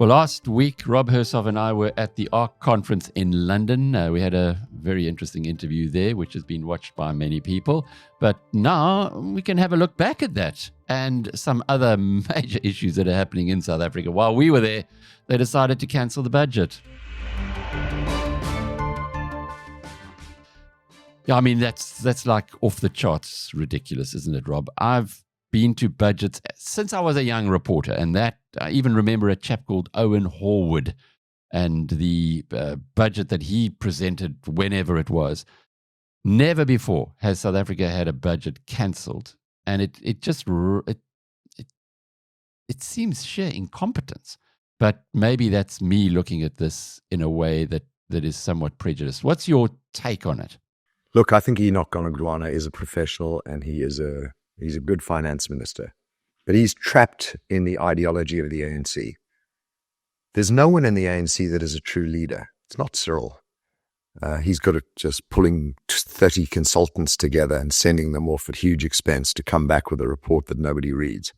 Well, last week, Rob Hersov and I were at the ARC conference in London. We had a very interesting interview there, which has been watched by many people. But now we can have a look back at that and some other major issues that are happening in South Africa. While we were there, they decided to cancel the budget. Yeah, I mean, that's like off the charts ridiculous, isn't it, Rob? I've been to budgets since I was a young reporter, and that I even remember a chap called Owen Horwood and the budget that he presented whenever it was. Never before has South Africa had a budget cancelled, and it seems sheer incompetence. But maybe that's me looking at this in a way that is somewhat prejudiced. What's your take on it? Look, I think Enoch Godongwana is a professional, and he's a good finance minister. But he's trapped in the ideology of the ANC. There's no one in the ANC that is a true leader. It's not Cyril. He's got it just pulling 30 consultants together and sending them off at huge expense to come back with a report that nobody reads.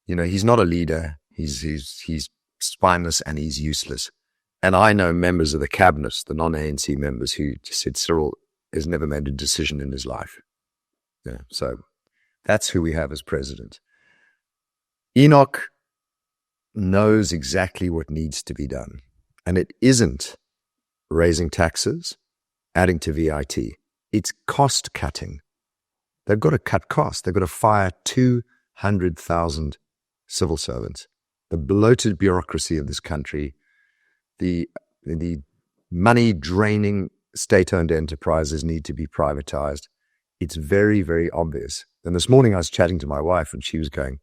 You know, he's not a leader. He's spineless and he's useless. And I know members of the cabinet, the non-ANC members, who just said Cyril has never made a decision in his life. Yeah, so that's who we have as president. Enoch knows exactly what needs to be done. And it isn't raising taxes, adding to VIT. It's cost cutting. They've got to cut costs. They've got to fire 200,000 civil servants. The bloated bureaucracy of this country, the money-draining state-owned enterprises need to be privatized. It's very, very obvious. And this morning I was chatting to my wife and she was going,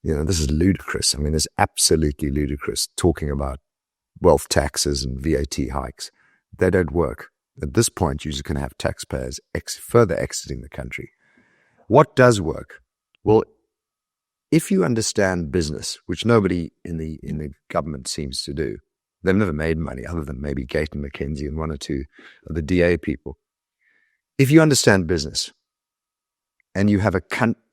you know, this is ludicrous. I mean, it's absolutely ludicrous talking about wealth taxes and VAT hikes. They don't work. At this point, you're just going to have taxpayers further exiting the country. What does work? Well, if you understand business, which nobody in the government seems to do, they've never made money other than maybe Gate and McKenzie and one or two of the DA people. If you understand business and you have a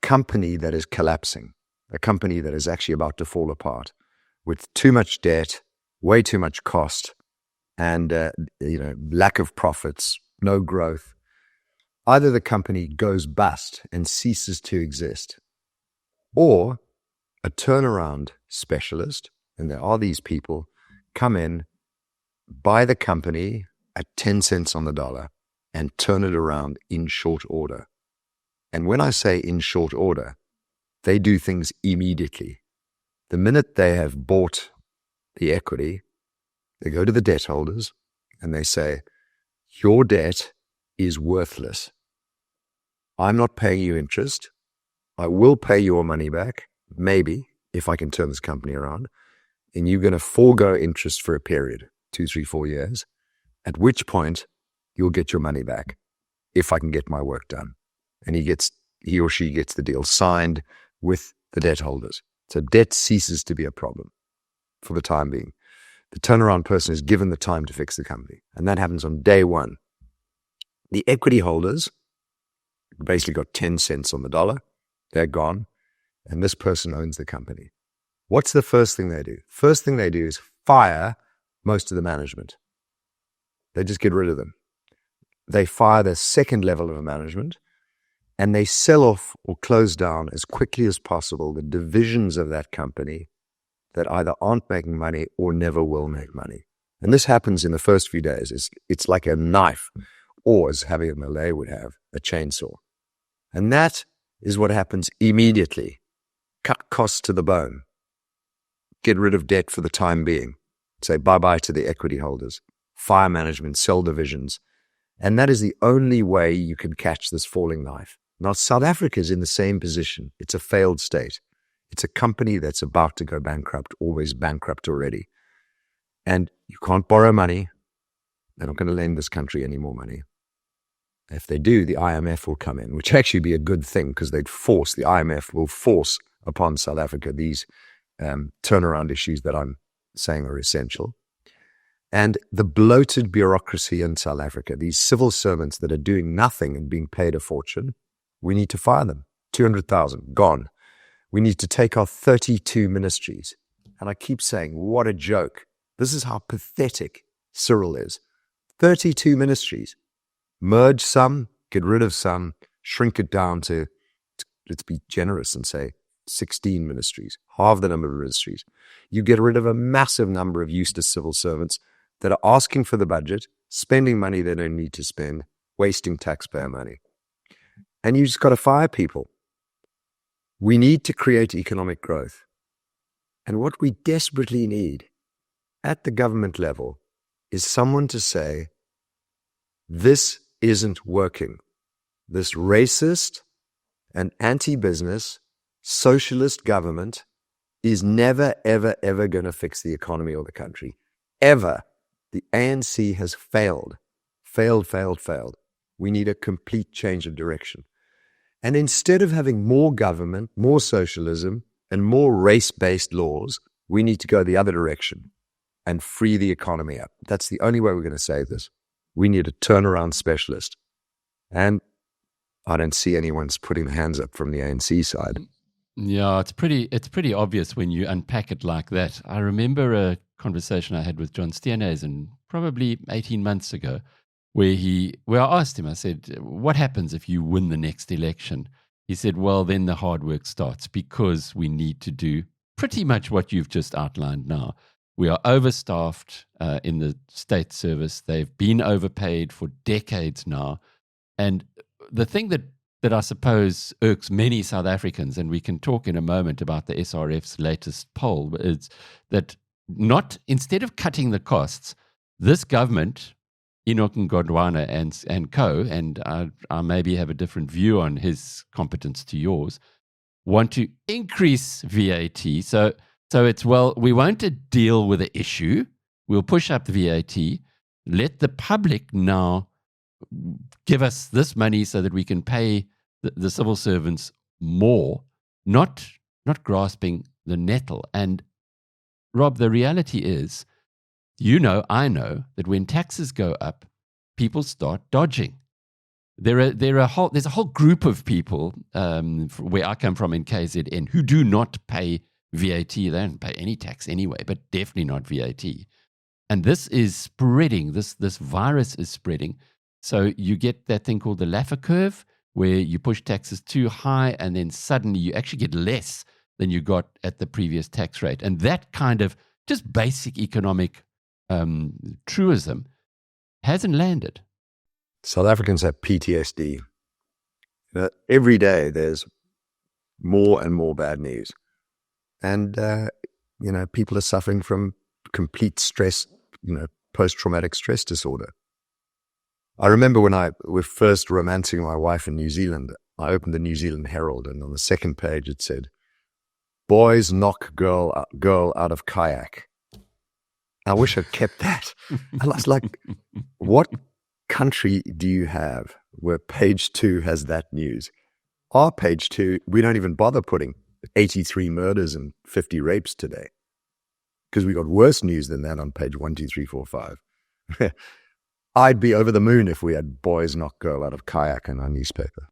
company that is collapsing, a company that is actually about to fall apart with too much debt, way too much cost, and lack of profits, no growth, either the company goes bust and ceases to exist, or a turnaround specialist, and there are these people, come in, buy the company at 10 cents on the dollar, and turn it around in short order. And when I say in short order, they do things immediately. The minute they have bought the equity, they go to the debt holders and they say, your debt is worthless. I'm not paying you interest. I will pay your money back, maybe, if I can turn this company around. And you're going to forego interest for a period, 2, 3, 4 years, at which point you'll get your money back if I can get my work done. And he or she gets the deal signed with the debt holders. So debt ceases to be a problem for the time being. The turnaround person is given the time to fix the company. And that happens on day one. The equity holders basically got 10 cents on the dollar. They're gone. And this person owns the company. What's the first thing they do? First thing they do is fire most of the management. They just get rid of them. They fire the second level of management and they sell off or close down as quickly as possible the divisions of that company that either aren't making money or never will make money. And this happens in the first few days. It's like a knife, or as Javier Milei would have, a chainsaw. And that is what happens immediately. Cut costs to the bone. Get rid of debt for the time being. Say bye-bye to the equity holders. Fire management, sell divisions. And that is the only way you can catch this falling knife. Now, South Africa is in the same position. It's a failed state. It's a company that's about to go bankrupt, always bankrupt already. And you can't borrow money. They're not going to lend this country any more money. If they do, the IMF will come in, which actually be a good thing because the IMF will force upon South Africa these turnaround issues that I'm saying are essential. And the bloated bureaucracy in South Africa, these civil servants that are doing nothing and being paid a fortune, we need to fire them. 200,000, gone. We need to take our 32 ministries And I keep saying, what a joke. This is how pathetic Cyril is. 32 ministries. Merge some, get rid of some, shrink it down to, let's be generous and say 16 ministries, half the number of ministries. You get rid of a massive number of useless civil servants that are asking for the budget, spending money they don't need to spend, wasting taxpayer money. And you just got to fire people. We need to create economic growth. And what we desperately need at the government level is someone to say, this isn't working. This racist and anti-business socialist government is never, ever, ever going to fix the economy or the country. Ever. The ANC has failed. Failed. We need a complete change of direction. And instead of having more government, more socialism, and more race-based laws, we need to go the other direction and free the economy up. That's the only way we're going to save this. We need a turnaround specialist. And I don't see anyone's putting their hands up from the ANC side. Yeah, it's pretty obvious when you unpack it like that. I remember a conversation I had with John Steenhuisen probably 18 months ago, where I asked him, I said, what happens if you win the next election? He said, well, then the hard work starts, because we need to do pretty much what you've just outlined now. We are overstaffed in the state service. They've been overpaid for decades now. And the thing that I suppose irks many South Africans, and we can talk in a moment about the SRF's latest poll, is that instead of cutting the costs, this government, Enoch Godwana and co., and I maybe have a different view on his competence to yours, want to increase VAT. So it's, well, we won't deal with the issue. We'll push up the VAT, let the public now give us this money so that we can pay the civil servants more, not grasping the nettle. And Rob, the reality is, I know that when taxes go up, people start dodging. There's a whole group of people where I come from in KZN who do not pay VAT. They don't pay any tax anyway, but definitely not VAT. And this is spreading. This virus is spreading. So you get that thing called the Laffer curve, where you push taxes too high and then suddenly you actually get less than you got at the previous tax rate. And that kind of just basic economic truism hasn't landed. South Africans have PTSD. Every day there's more and more bad news. And, people are suffering from complete stress, post-traumatic stress disorder. I remember when I was first romancing my wife in New Zealand, I opened the New Zealand Herald, and on the second page it said, "Boys knock girl out of kayak." I wish I'd kept that. I was like, what country do you have where page 2 has that news? Our page 2, we don't even bother putting 83 murders and 50 rapes today, because we got worse news than that on page 1, 2, 3, 4, 5. I'd be over the moon if we had boys knock girl out of kayak in our newspaper.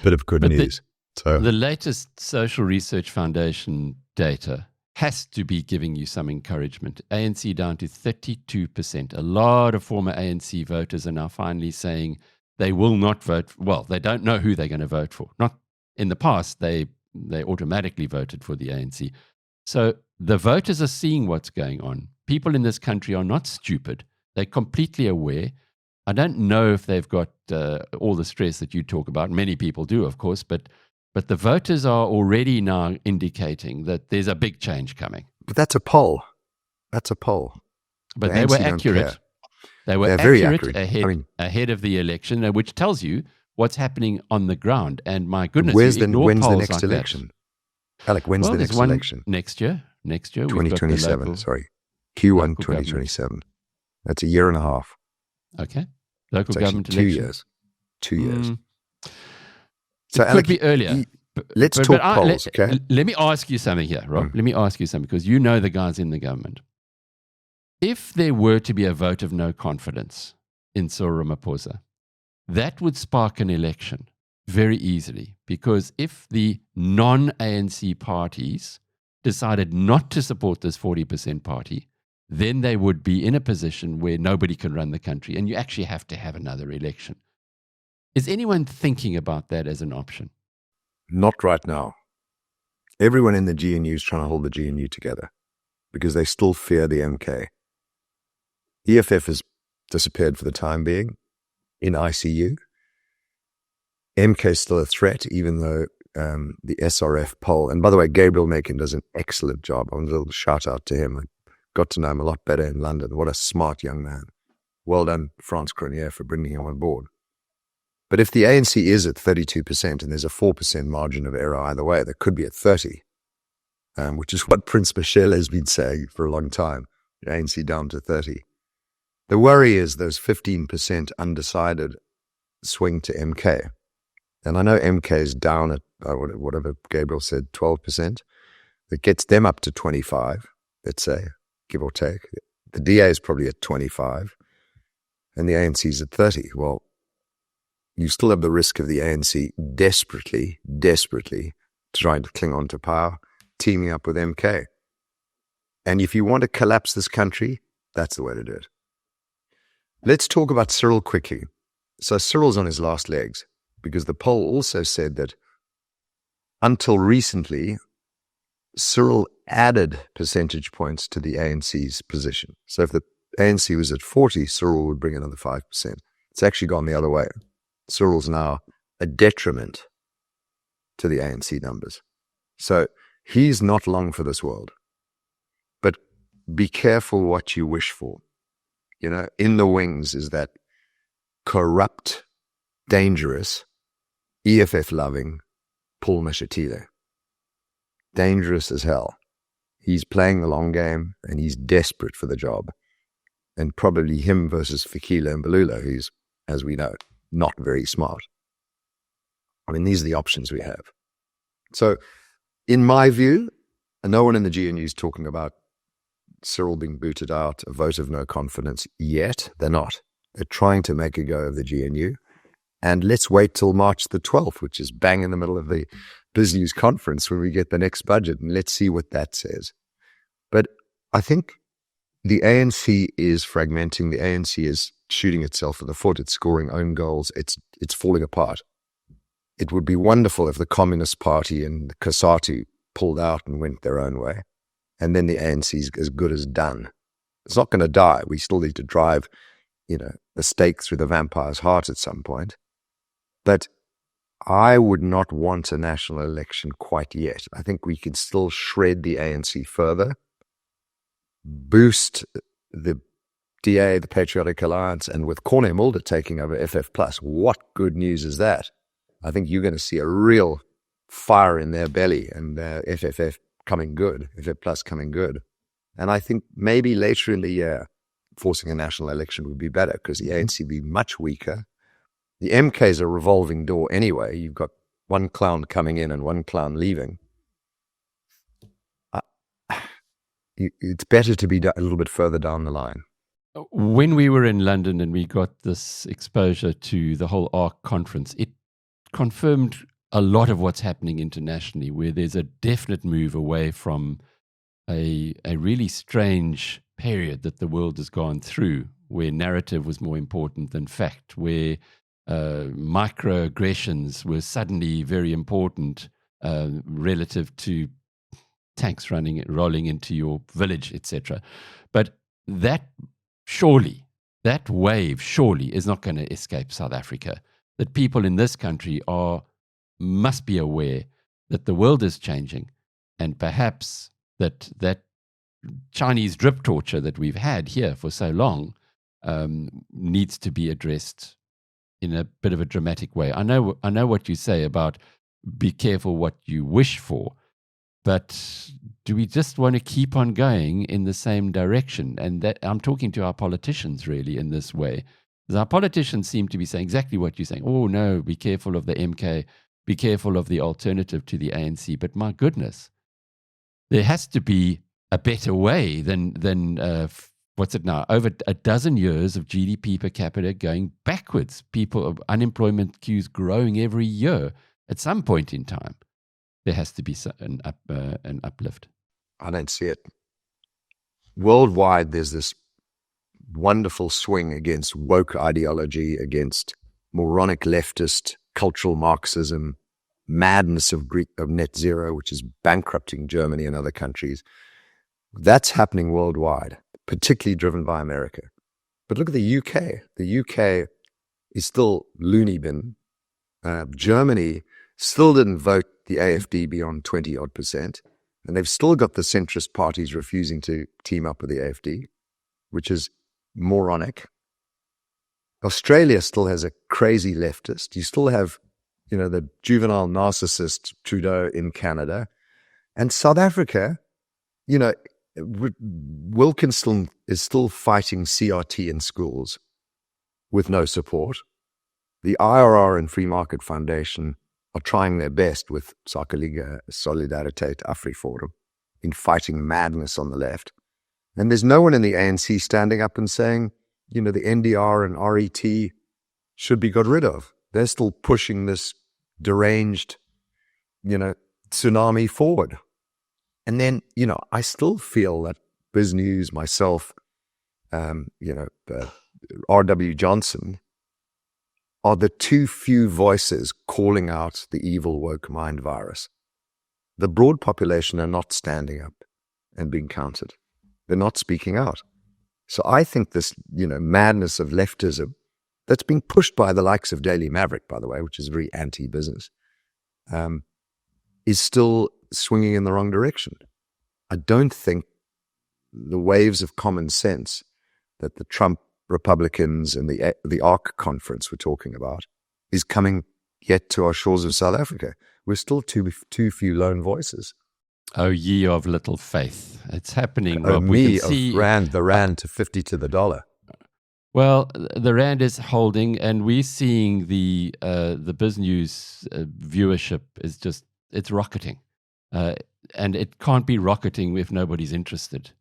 Bit of good news. The latest Social Research Foundation data has to be giving you some encouragement. ANC down to 32%. A lot of former ANC voters are now finally saying they will not vote. Well, they don't know who they're going to vote for. Not in the past, they automatically voted for the ANC. So the voters are seeing what's going on. People in this country are not stupid. They're completely aware. I don't know if they've got all the stress that you talk about. Many people do, of course, but the voters are already now indicating that there's a big change coming. But that's a poll. But they were accurate. They were very accurate ahead of the election, which tells you what's happening on the ground. And my goodness, when's the next election? Alec, when's the next election? Next year. 2027, sorry. Q1 2027. That's a year and a half. Okay. Local government 2 election. years. 2 years. So, Alec, could be earlier. Let's talk polls, okay? Let me ask you something here, Rob. Let me ask you something, because you know the guys in the government. If there were to be a vote of no confidence in Cyril Ramaphosa, that would spark an election very easily, because if the non-ANC parties decided not to support this 40% party, then they would be in a position where nobody can run the country and you actually have to have another election. Is anyone thinking about that as an option? Not right now. Everyone in the GNU is trying to hold the GNU together because they still fear the MK. EFF has disappeared for the time being in ICU. MK is still a threat, even though the SRF poll, and by the way, Gabriel Makin does an excellent job. I want a little shout out to him. I got to know him a lot better in London. What a smart young man. Well done, France Cronier, for bringing him on board. But if the ANC is at 32% and there's a 4% margin of error either way, that could be at 30%, which is what Prince Michel has been saying for a long time, the ANC down to 30%. The worry is those 15% undecided swing to MK. And I know MK is down at, whatever Gabriel said, 12%. That gets them up to 25%, let's say, give or take. The DA is probably at 25%, and the ANC is at 30%. Well, you still have the risk of the ANC desperately trying to cling on to power, teaming up with MK. And if you want to collapse this country, that's the way to do it. Let's talk about Cyril quickly. So Cyril's on his last legs because the poll also said that until recently, Cyril added percentage points to the ANC's position. So if the ANC was at 40, Cyril would bring another 5%. It's actually gone the other way. Cyril's now a detriment to the ANC numbers. So he's not long for this world. But be careful what you wish for. You know, in the wings is that corrupt, dangerous, EFF-loving Paul Mashatile. Dangerous as hell. He's playing the long game and he's desperate for the job. And probably him versus Fikile and Balula, who's, as we know, not very smart. I mean, these are the options we have. So, in my view, and no one in the GNU is talking about Cyril being booted out, a vote of no confidence yet. They're not. They're trying to make a go of the GNU. And let's wait till March the 12th, which is bang in the middle of the BizNews conference when we get the next budget, and let's see what that says. But I think the ANC is fragmenting. The ANC is shooting itself in the foot. It's scoring own goals. It's falling apart. It would be wonderful if the Communist Party and the COSATU pulled out and went their own way. And then the ANC is as good as done. It's not going to die. We still need to drive, the stake through the vampire's heart at some point. But I would not want a national election quite yet. I think we could still shred the ANC further, boost the DA, the Patriotic Alliance, and with Corné Mulder taking over FF+, what good news is that? I think you're going to see a real fire in their belly and FFF coming good, FF+ coming good. And I think maybe later in the year, forcing a national election would be better because the ANC would be much weaker. The MK is a revolving door anyway. You've got one clown coming in and one clown leaving. It's better to be a little bit further down the line. When we were in London and we got this exposure to the whole ARC conference, it confirmed a lot of what's happening internationally, where there's a definite move away from a really strange period that the world has gone through, where narrative was more important than fact, where microaggressions were suddenly very important relative to tanks rolling into your village, etc. But that wave surely is not going to escape South Africa. That people in this country must be aware that the world is changing, and perhaps that Chinese drip torture that we've had here for so long needs to be addressed in a bit of a dramatic way. I know what you say about be careful what you wish for, but do we just want to keep on going in the same direction? And that I'm talking to our politicians really in this way. Because our politicians seem to be saying exactly what you're saying. Oh no, be careful of the MK, be careful of the alternative to the ANC. But my goodness, there has to be a better way than what's it now? Over a dozen years of GDP per capita going backwards. Unemployment queues growing every year. At some point in time, there has to be an uplift. I don't see it. Worldwide, there's this wonderful swing against woke ideology, against moronic leftist cultural Marxism, madness of net zero, which is bankrupting Germany and other countries. That's happening worldwide, particularly driven by America. But look at the UK. The UK is still loony bin. Germany still didn't vote the AfD beyond 20-odd%. And they've still got the centrist parties refusing to team up with the AfD, which is moronic. Australia still has a crazy leftist. You still have, the juvenile narcissist Trudeau in Canada. And South Africa, Wilkinson is still fighting CRT in schools with no support. The IRR and Free Market Foundation are trying their best with Sakeliga Solidariteit AfriForum in fighting madness on the left. And there's no one in the ANC standing up and saying, the NDR and RET should be got rid of. They're still pushing this deranged, tsunami forward. And then, I still feel that BizNews, myself, R.W. Johnson, are the too few voices calling out the evil woke mind virus. The broad population are not standing up and being counted. They're not speaking out. So I think this, madness of leftism that's being pushed by the likes of Daily Maverick, by the way, which is very anti-business, is still swinging in the wrong direction. I don't think the waves of common sense that the Trump Republicans and the ARC conference we're talking about is coming yet to our shores of South Africa. We're still too few lone voices. Oh, ye of little faith. It's happening, Oh, Rob. me of the rand to 50 to the dollar. Well, the rand is holding, and we're seeing the BizNews viewership is it's rocketing. And it can't be rocketing if nobody's interested.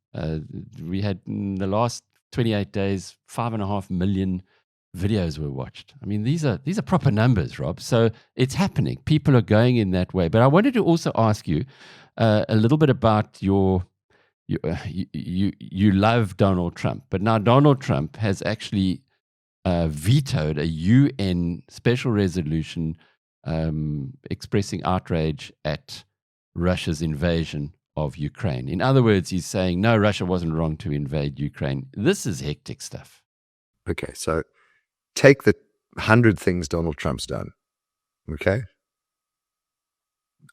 We had in the last 28 days, 5.5 million videos were watched. I mean, these are proper numbers, Rob. So it's happening. People are going in that way. But I wanted to also ask you a little bit about you love Donald Trump, but now Donald Trump has actually vetoed a UN special resolution expressing outrage at Russia's invasion of Ukraine. In other words, he's saying, no, Russia wasn't wrong to invade Ukraine. This is hectic stuff. Okay, so take the 100 things Donald Trump's done, okay?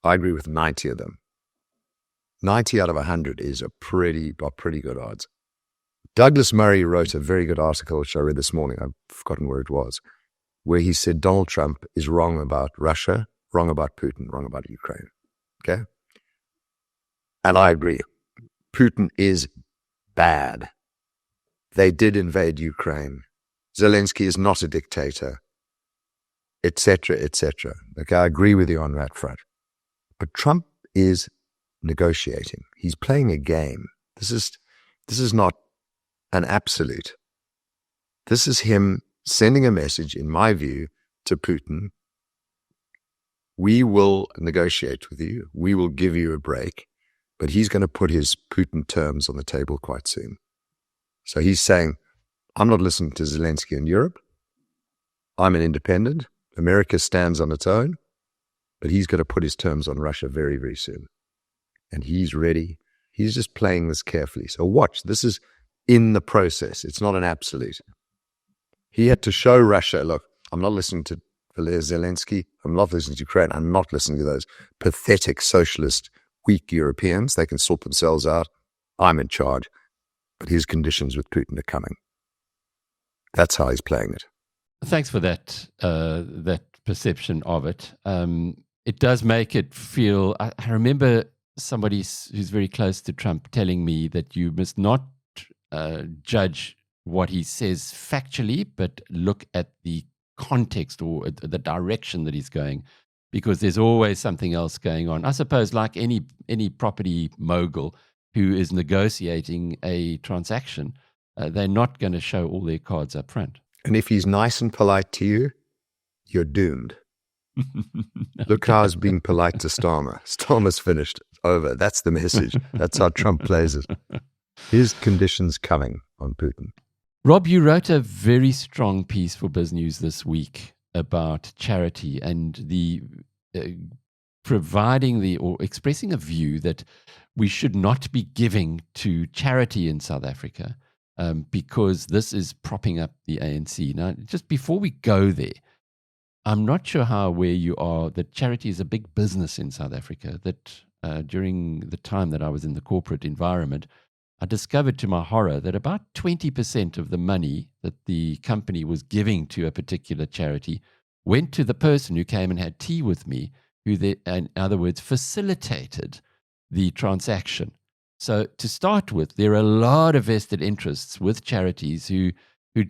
I agree with 90 of them. 90 out of 100 is a pretty good odds. Douglas Murray wrote a very good article, which I read this morning, I've forgotten where it was, where he said Donald Trump is wrong about Russia, wrong about Putin, wrong about Ukraine, okay? And I agree. Putin is bad. They did invade Ukraine. Zelensky is not a dictator, etc., etc. Okay, I agree with you on that front. But Trump is negotiating. He's playing a game. This is not an absolute. This is him sending a message, in my view, to Putin. We will negotiate with you. We will give you a break. But he's going to put his Putin terms on the table quite soon. So he's saying, I'm not listening to Zelensky in Europe. I'm an independent. America stands on its own. But he's going to put his terms on Russia very, very soon. And he's ready. He's just playing this carefully. So watch. This is in the process. It's not an absolute. He had to show Russia, look, I'm not listening to Zelensky. I'm not listening to Ukraine. I'm not listening to those pathetic socialist weak Europeans. They can sort themselves out. I'm in charge. But his conditions with Putin are coming. That's how he's playing it. Thanks for that perception of it. It does make it feel... I remember somebody who's very close to Trump telling me that you must not judge what he says factually, but look at the context or the direction that he's going, because there's always something else going on. I suppose like any property mogul who is negotiating a transaction, they're not going to show all their cards up front. And if he's nice and polite to you, you're doomed. Look how he's being polite to Starmer. Starmer's finished it. over. That's the message. That's how Trump plays it. His conditions coming on Putin. Rob, you wrote a very strong piece for BizNews this week about charity and the or expressing a view that we should not be giving to charity in South Africa because this is propping up the ANC. Now, just before we go there, I'm not sure how aware you are that charity is a big business in South Africa, that during the time that I was in the corporate environment, I discovered to my horror that about 20% of the money that the company was giving to a particular charity went to the person who came and had tea with me, who, in other words, facilitated the transaction. So to start with, there are a lot of vested interests with charities who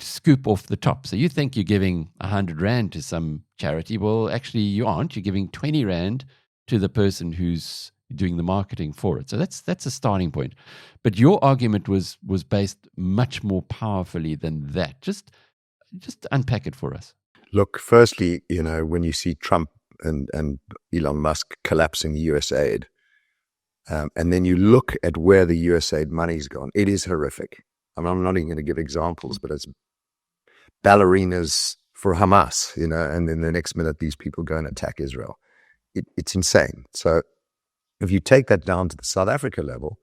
scoop off the top. So you think you're giving 100 Rand to some charity. Well, actually you aren't. You're giving 20 Rand to the person who's doing the marketing for it. So that's a starting point. But your argument was based much more powerfully than that. Just unpack it for us. Look, firstly, when you see Trump and Elon Musk collapsing US aid, and then you look at where the US aid money's gone, it is horrific. I mean, I'm not even going to give examples, but it's ballerinas for Hamas, and then the next minute these people go and attack Israel. It's insane. So if you take that down to the South Africa level,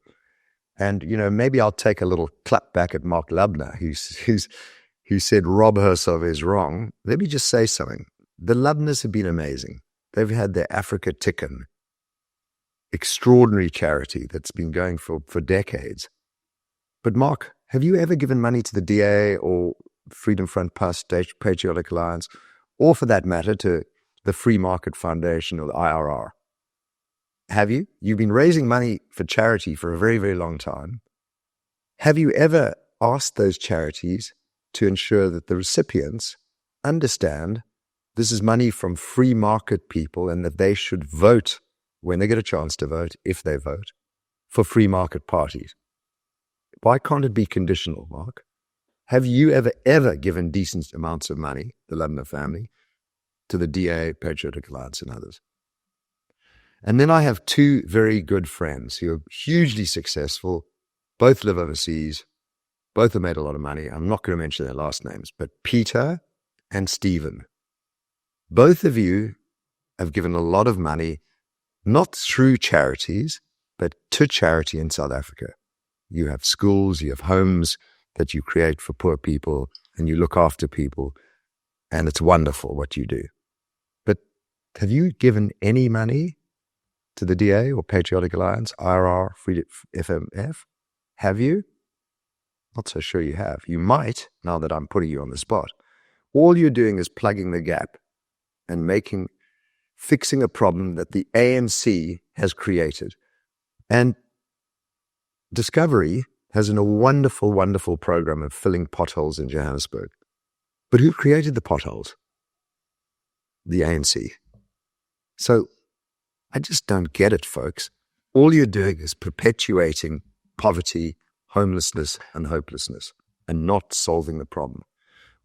and, maybe I'll take a little clap back at Mark Lubner, who said Rob Hersov is wrong. Let me just say something. The Lubners have been amazing. They've had their Africa Tikkun, extraordinary charity that's been going for decades. But Mark, have you ever given money to the DA or Freedom Front Plus, Patriotic Alliance, or for that matter to the Free Market Foundation or the IRR? Have you? You've been raising money for charity for a very, very long time. Have you ever asked those charities to ensure that the recipients understand this is money from free market people and that they should vote when they get a chance to vote, if they vote, for free market parties? Why can't it be conditional, Mark? Have you ever given decent amounts of money, the Lubner family, to the DA, Patriotic Alliance, and others? And then I have two very good friends who are hugely successful, both live overseas, both have made a lot of money. I'm not going to mention their last names, but Peter and Stephen. Both of you have given a lot of money, not through charities, but to charity in South Africa. You have schools, you have homes that you create for poor people, and you look after people, and it's wonderful what you do. But have you given any money to the DA or Patriotic Alliance, IRR, FMF? Have you? Not so sure you have. You might, now that I'm putting you on the spot. All you're doing is plugging the gap and fixing a problem that the ANC has created. And Discovery has a wonderful, wonderful program of filling potholes in Johannesburg. But who created the potholes? The ANC. So I just don't get it, folks. All you're doing is perpetuating poverty, homelessness, and hopelessness, and not solving the problem.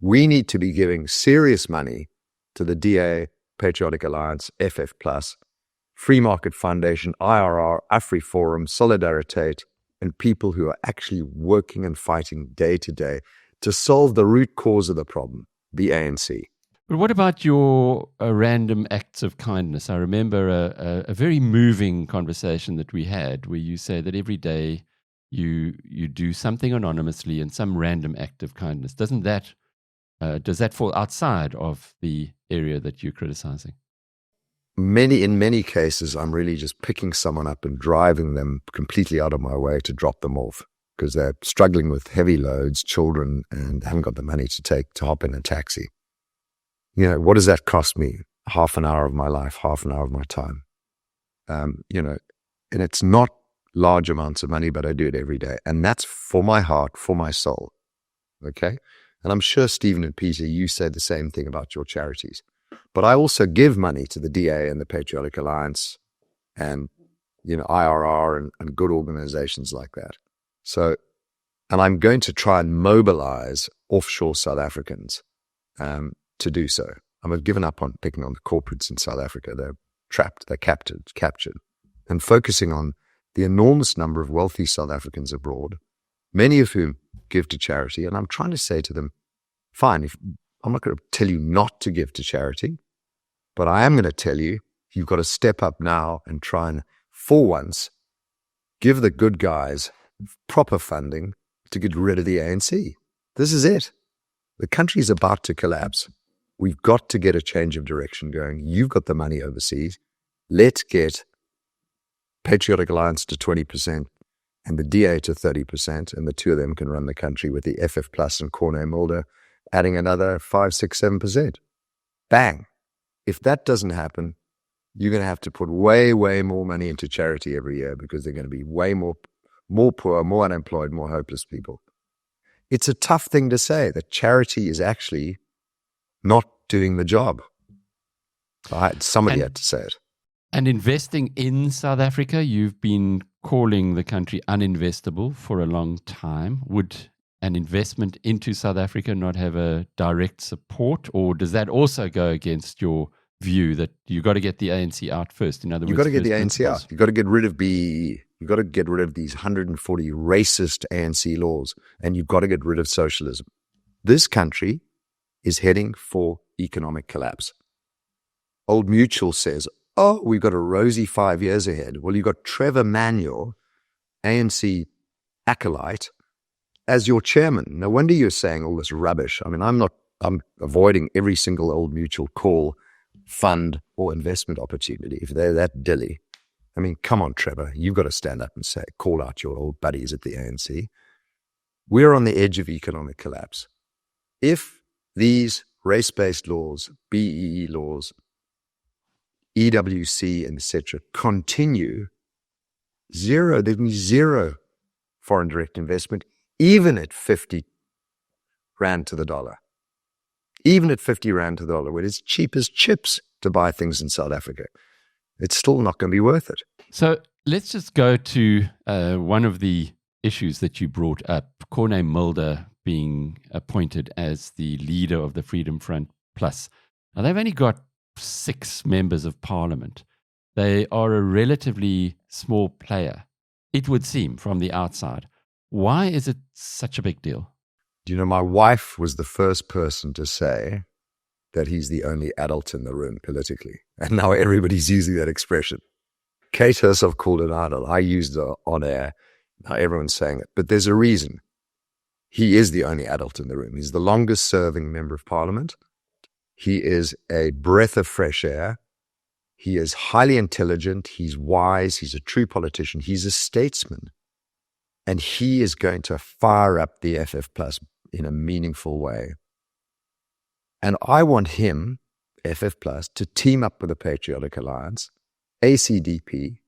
We need to be giving serious money to the DA, Patriotic Alliance, FF Plus, Free Market Foundation, IRR, AfriForum, Solidaritate, and people who are actually working and fighting day to day to solve the root cause of the problem, the ANC. But what about your random acts of kindness? I remember a very moving conversation that we had where you say that every day you do something anonymously and some random act of kindness. Does that fall outside of the area that you're criticizing? In many cases, I'm really just picking someone up and driving them completely out of my way to drop them off because they're struggling with heavy loads, children, and haven't got the money to hop in a taxi. What does that cost me? Half an hour of my life, half an hour of my time. And it's not large amounts of money, but I do it every day. And that's for my heart, for my soul. Okay? And I'm sure Stephen and Peter, you say the same thing about your charities. But I also give money to the DA and the Patriotic Alliance and, IRR and good organizations like that. So, and I'm going to try and mobilize offshore South Africans to do so. I've given up on picking on the corporates in South Africa. They're trapped, they're captured. and focusing on the enormous number of wealthy South Africans abroad, many of whom give to charity. And I'm trying to say to them, fine, I'm not going to tell you not to give to charity, but I am going to tell you, you've got to step up now and try and, for once, give the good guys proper funding to get rid of the ANC. This is it. The country is about to collapse. We've got to get a change of direction going. You've got the money overseas. Let's get Patriotic Alliance to 20% and the DA to 30%, and the two of them can run the country with the FF Plus and Corne Mulder adding another 5, 6, 7%. Bang. If that doesn't happen, you're going to have to put way, way more money into charity every year because they're going to be way more poor, more unemployed, more hopeless people. It's a tough thing to say that charity is actually not doing the job. Somebody had to say it. And investing in South Africa, you've been calling the country uninvestable for a long time. Would an investment into South Africa not have a direct support, or does that also go against your view that you've got to get the ANC out first? In other words, you've got to get the ANC out. You've got to get rid of BEE. You've got to get rid of these 140 racist ANC laws, and you've got to get rid of socialism. This country is heading for economic collapse. Old Mutual says, oh, we've got a rosy 5 years ahead. Well, you've got Trevor Manuel, ANC acolyte, as your chairman. No wonder you're saying all this rubbish. I mean, I'm avoiding every single Old Mutual call, fund, or investment opportunity if they're that dilly. I mean, come on, Trevor, you've got to stand up and say, call out your old buddies at the ANC. We're on the edge of economic collapse. If these race-based laws, BEE laws, EWC, and etc. continue, there'll be zero foreign direct investment, even at 50 Rand to the dollar. Even at 50 Rand to the dollar, where it's cheap as chips to buy things in South Africa, it's still not going to be worth it. So let's just go to one of the issues that you brought up, Corne Mulder being appointed as the leader of the Freedom Front Plus. Now, they've only got 6 members of parliament. They are a relatively small player, it would seem, from the outside. Why is it such a big deal? Do you know, my wife was the first person to say that he's the only adult in the room politically. And now everybody's using that expression. Kate Hersov called it idle. I used it on air. Now everyone's saying it. But there's a reason. He is the only adult in the room. He's the longest serving member of parliament. He is a breath of fresh air. He is highly intelligent. He's wise. He's a true politician. He's a statesman. And he is going to fire up the FF Plus in a meaningful way. And I want him, FF Plus, to team up with the Patriotic Alliance, ACDP,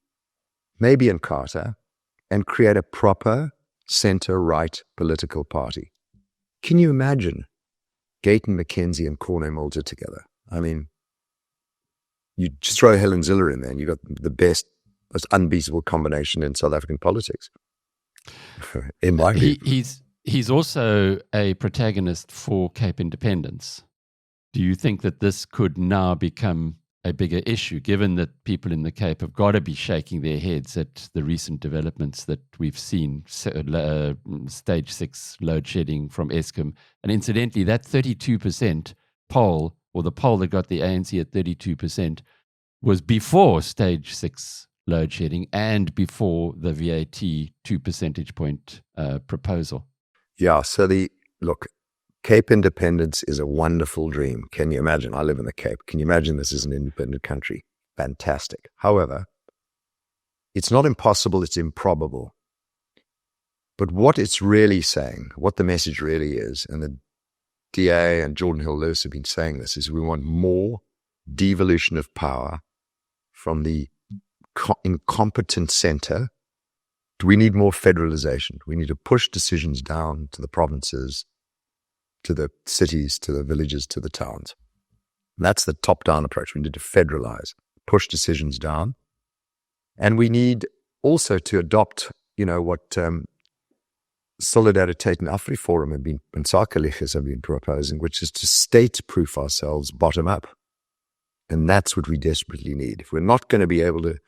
maybe Inkatha, and create a proper center-right political party. Can you imagine Gayton McKenzie and Corne Mulder together? I mean, you just throw Helen Ziller in there and you've got the best, most unbeatable combination in South African politics. In my view. He's also a protagonist for Cape Independence. Do you think that this could now become a bigger issue, given that people in the Cape have got to be shaking their heads at the recent developments that we've seen, stage 6 load shedding from Eskom? And incidentally, that 32% poll, or the poll that got the ANC at 32%, was before stage 6 load shedding and before the VAT 2 percentage point proposal. Yeah, so look, Cape independence is a wonderful dream. Can you imagine? I live in the Cape. Can you imagine this is an independent country? Fantastic. However, it's not impossible, it's improbable. But what it's really saying, what the message really is, and the DA and Jordan Hill-Lewis have been saying this, is we want more devolution of power from the incompetent center. We need more federalization. We need to push decisions down to the provinces, to the cities, to the villages, to the towns. And that's the top-down approach. We need to federalize, push decisions down. And we need also to adopt, what Solidariteit and AfriForum and Sakeliches have been proposing, which is to state-proof ourselves bottom-up. And that's what we desperately need. If we're not going to be able to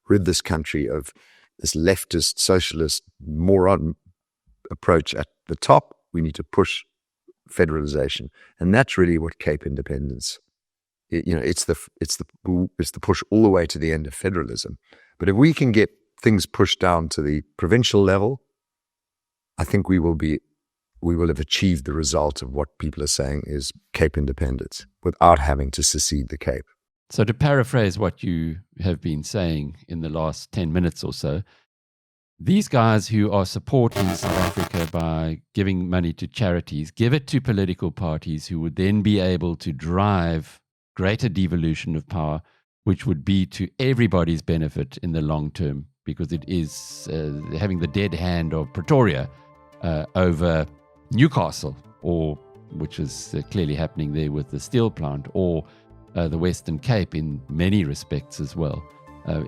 rid this country of this leftist, socialist, moron approach at the top, we need to push federalization. And that's really what Cape independence, it's the push all the way to the end of federalism. But if we can get things pushed down to the provincial level, I think we will have achieved the result of what people are saying is Cape independence without having to secede the Cape. So to paraphrase what you have been saying in the last 10 minutes or so, these guys who are supporting South Africa by giving money to charities, give it to political parties who would then be able to drive greater devolution of power, which would be to everybody's benefit in the long term, because it is having the dead hand of Pretoria over Newcastle, or which is clearly happening there with the steel plant, or the Western Cape in many respects as well,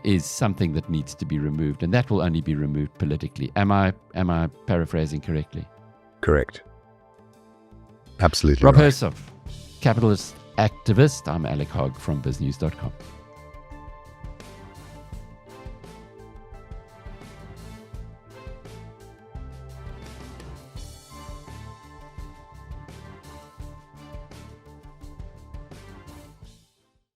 is something that needs to be removed, and that will only be removed politically. Am I paraphrasing correctly? Correct. Absolutely. Rob right. Hersov, capitalist activist. I'm Alec Hogg from BizNews.com.